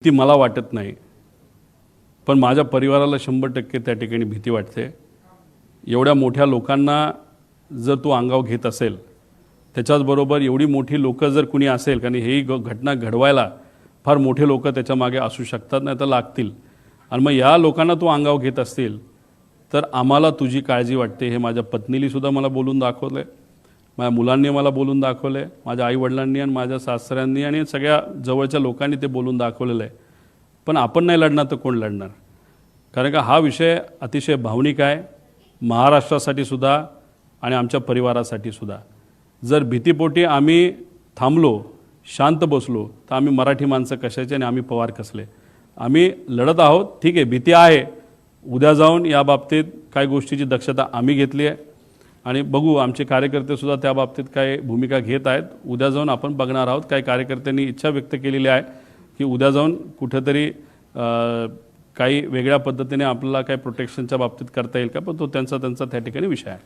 ती मला वाटत नाही, पण माझ्या परिवाराला 100% त्या ठिकाणी भीती वाटते। एवढ्या मोठ्या लोकांना जर तू अंगावर घेत असेल, त्याच्याचबरोबर एवढी मोठी लोक जर कुणी असेल, कारण ही घटना घडवायला फार मोठे लोक त्याच्या मागे असू शकतात, नाही तर लागतील, आणि मग या लोकांना तू अंगावर घेत असतील तर आम्हाला तुझी काळजी वाटते। हे माझ्या पत्नीली सुद्धा मला बोलून दाखवलं आहे, माझ्या मुलांनी मला बोलून दाखवलं आहे, माझ्या आईवडिलांनी आणि माझ्या सासऱ्यांनी आणि सगळ्या जवळच्या लोकांनी ते बोलून दाखवलेलं आहे। पण आपण नाही लढणार तर कोण लढणार? कारण का हा विषय अतिशय भावनिक आहे, महाराष्ट्रासाठी सुद्धा आणि आमच्या परिवारासाठी सुद्धा। जर भीतीपोटी आम्ही थांबलो, शांत बसलो, तर आम्ही मराठी माणसं कशाचे आणि आम्ही पवार कसले? आम्ही लढत आहोत, ठीक आहे, भीती आहे। उद्या जाऊन या बाबतीत काय गोष्टीची दक्षता आम्ही घेतली आहे आणि बघू आमचे कार्यकर्ते सुद्धा त्या बाबतीत काय भूमिका घेत आहेत। उद्या जाऊन आपण बघणार आहोत। काही कार्यकर्त्यांनी इच्छा व्यक्त केलेली आहे की उद्या जाऊन कुठेतरी काही वेगळ्या पद्धतीने आपल्याला काही प्रोटेक्शनच्या बाबतीत करता येईल का, पण तो त्यांचा त्या ठिकाणी विषय आहे।